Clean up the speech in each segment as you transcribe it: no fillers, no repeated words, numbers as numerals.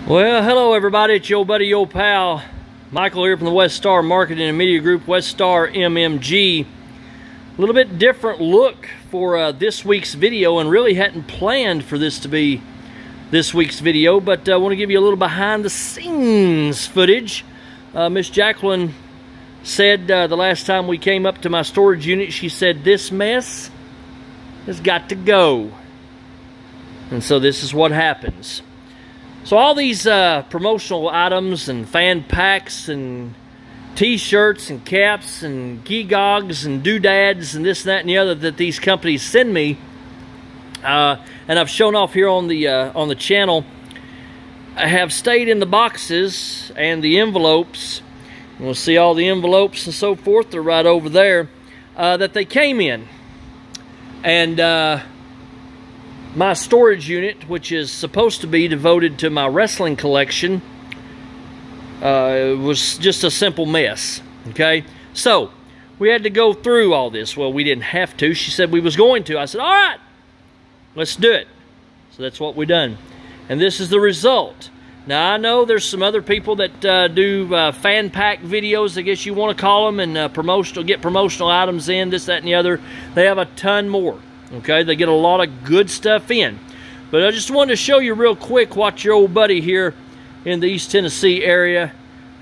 Well, hello everybody, it's your buddy, your pal, Michael here from the WestStar Marketing and Media Group, WestStarMMG. A little bit different look for this week's video, and really hadn't planned for this to be this week's video, but I want to give you a little behind the scenes footage. Miss Jacquelyn said the last time we came up to my storage unit, she said this mess has got to go. And so this is what happens. So all these promotional items and fan packs and t-shirts and caps and geegogs and doodads and this, that, and the other that these companies send me, and I've shown off here on the channel, I have stayed in the boxes and the envelopes. We'll see all the envelopes and so forth. They're right over there that they came in. And my storage unit, which is supposed to be devoted to my wrestling collection, was just a simple mess, okay? So, we had to go through all this. Well, we didn't have to. She said we was going to. I said, all right, let's do it. So that's what we done. And this is the result. Now, I know there's some other people that do fan pack videos, I guess you want to call them, and get promotional items in, this, that, and the other. They have a ton more. Okay, they get a lot of good stuff in. But I just wanted to show you real quick what your old buddy here in the East Tennessee area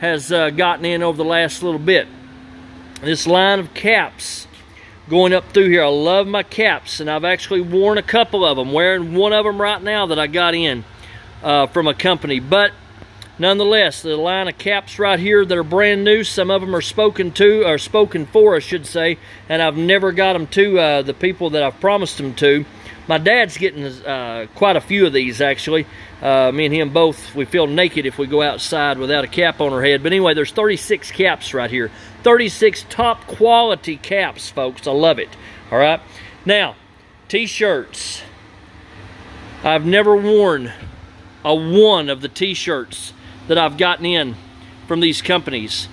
has gotten in over the last little bit. This line of caps going up through here. I love my caps, and I've actually worn a couple of them. Wearing one of them right now that I got in from a company. But nonetheless, the line of caps right here that are brand new, some of them are spoken for, I should say, and I've never got them to the people that I've promised them to. My dad's getting quite a few of these, actually. Me and him both, we feel naked if we go outside without a cap on our head. But anyway, there's 36 caps right here. 36 top quality caps, folks. I love it. All right. Now, t-shirts. I've never worn one of the t-shirts that I've gotten in from these companies.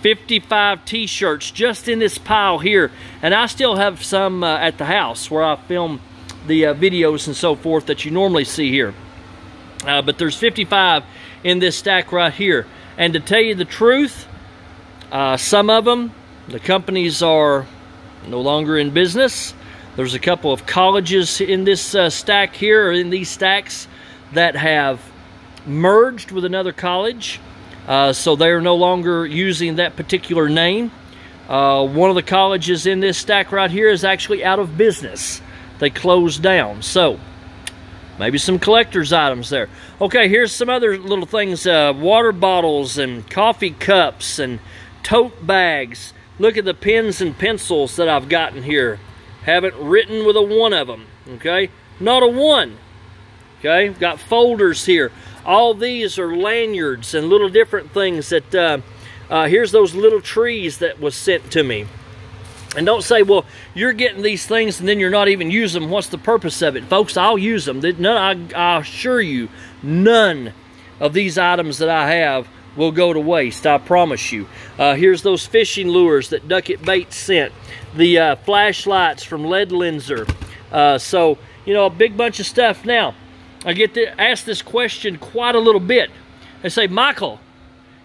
55 t-shirts just in this pile here, and I still have some at the house where I film the videos and so forth that you normally see here. But there's 55 in this stack right here, and to tell you the truth, some of them, the companies are no longer in business. There's a couple of colleges in this stack here, or in these stacks, that have merged with another college, so they're no longer using that particular name. One of the colleges in this stack right here is actually out of business. They closed down. So maybe some collector's items there. Okay, here's some other little things. Water bottles and coffee cups and tote bags. Look at the pens and pencils that I've gotten here. Haven't written with a one of them, okay? Not a one. Okay, got folders here. All these are lanyards and little different things that, here's those little trees that was sent to me. And don't say, well, you're getting these things and then you're not even using them. What's the purpose of it? Folks, I'll use them. I assure you, none of these items that I have will go to waste. I promise you. Here's those fishing lures that Duckett Bait sent. The flashlights from Lead Lenser. So, you know, a big bunch of stuff. Now, I get to ask this question quite a little bit. They say, Michael,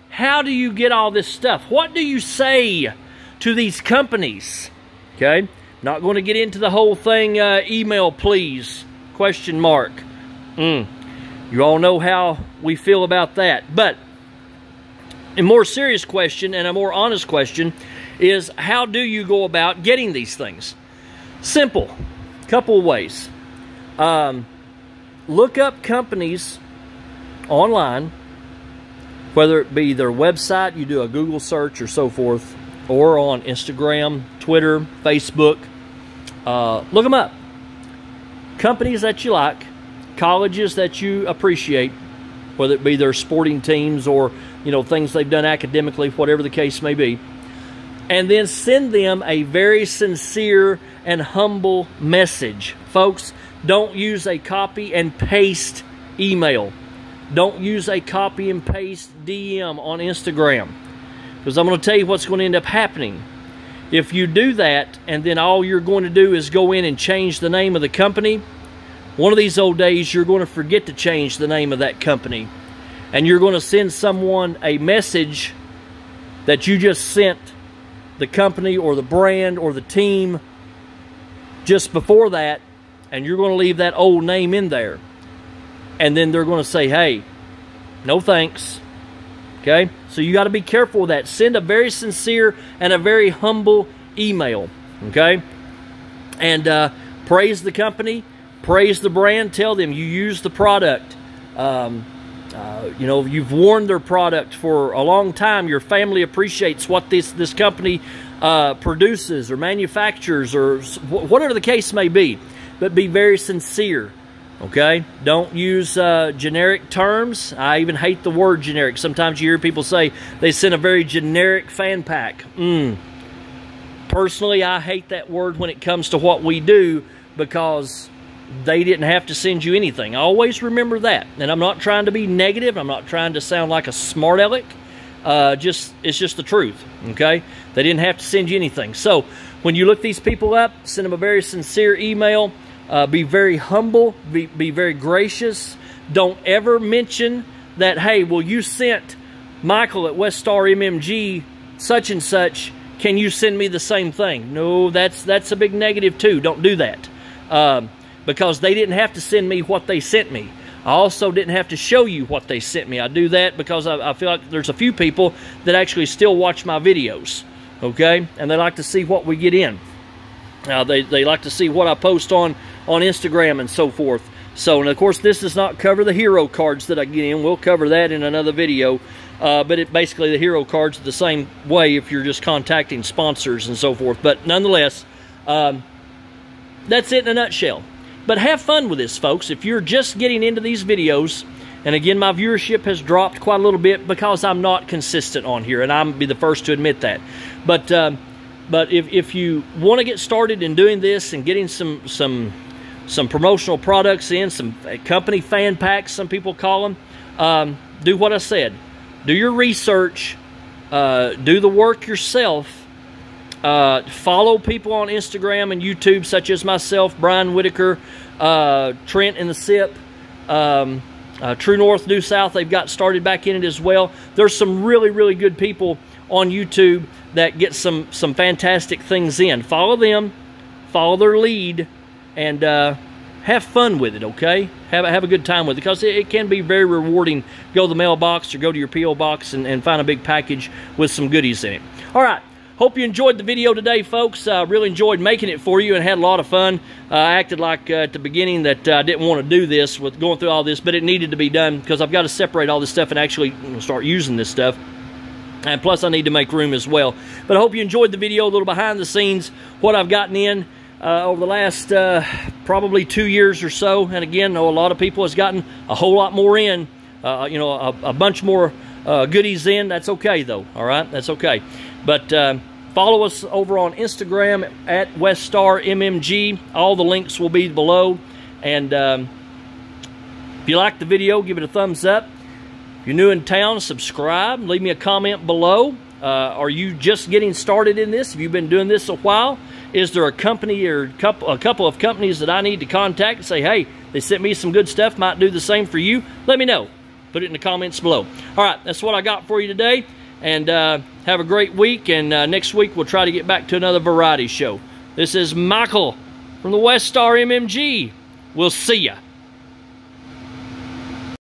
how do you get all this stuff? What do you say to these companies? Okay, not going to get into the whole thing, email please, question mark. You all know how we feel about that. But a more serious question and a more honest question is, how do you go about getting these things? Simple. Couple of ways. Look up companies online, whether it be their website, you do a Google search or so forth, or on Instagram, Twitter, Facebook. Look them up. Companies that you like, colleges that you appreciate, whether it be their sporting teams or, you know, things they've done academically, whatever the case may be. And then send them a very sincere and humble message. Folks, don't use a copy and paste email. Don't use a copy and paste DM on Instagram. Because I'm going to tell you what's going to end up happening. If you do that, and then all you're going to do is go in and change the name of the company, one of these old days you're going to forget to change the name of that company. and you're going to send someone a message that you just sent the company or the brand or the team just before that, and you're going to leave that old name in there, and then they're going to say, hey, no thanks. Okay, so you got to be careful with that. Send a very sincere and a very humble email. Okay, and praise the company, praise the brand, tell them you use the product. You know, you've worn their product for a long time. Your family appreciates what this company produces or manufactures, or whatever the case may be. But be very sincere, okay? Don't use generic terms. I even hate the word generic. Sometimes you hear people say they sent a very generic fan pack. Personally, I hate that word when it comes to what we do, because they didn't have to send you anything. Always remember that. And I'm not trying to be negative. I'm not trying to sound like a smart aleck. It's just the truth, okay? They didn't have to send you anything. So when you look these people up, send them a very sincere email. Be very humble. Be very gracious. Don't ever mention that, hey, well, you sent Michael at WestStarMMG such and such. Can you send me the same thing? No, that's a big negative too. Don't do that. Because they didn't have to send me what they sent me. I also didn't have to show you what they sent me. I do that because I feel like there's a few people that actually still watch my videos, okay? And they like to see what we get in. They like to see what I post on Instagram and so forth. So, and of course, this does not cover the hero cards that I get in. We'll cover that in another video. But basically, the hero cards are the same way if you're just contacting sponsors and so forth. But nonetheless, that's it in a nutshell. But have fun with this, folks. If you're just getting into these videos, and again, my viewership has dropped quite a little bit because I'm not consistent on here, and I'll be the first to admit that. But if you want to get started in doing this and getting some promotional products in, some company fan packs, some people call them, do what I said. Do your research. Do the work yourself. Follow people on Instagram and YouTube, such as myself, Brian Whitaker, Trent and the Sipp, TrueNorthDueSouth. They've got started back in it as well. There's some really, really good people on YouTube that get some fantastic things in. Follow them, follow their lead, and have fun with it, okay? Have a good time with it, because it can be very rewarding. Go to the mailbox or go to your P.O. box and find a big package with some goodies in it. All right. Hope you enjoyed the video today, folks. Really enjoyed making it for you and had a lot of fun. I acted like at the beginning that I didn't want to do this with going through all this, but it needed to be done because I've got to separate all this stuff and actually start using this stuff. And plus, I need to make room as well. But I hope you enjoyed the video, a little behind the scenes, what I've gotten in over the last probably 2 years or so. And again, I know a lot of people has gotten a whole lot more in, you know, a bunch more goodies in. That's okay, though, all right? That's okay. But follow us over on Instagram at WestStarMMG. All the links will be below. And if you like the video, give it a thumbs up. If you're new in town, subscribe. Leave me a comment below. Are you just getting started in this? Have you been doing this a while? Is there a company or a couple of companies that I need to contact and say, hey, they sent me some good stuff, might do the same for you? Let me know. Put it in the comments below. All right, that's what I got for you today. And have a great week. And next week, we'll try to get back to another variety show. This is Michael from the WestStarMMG. We'll see ya.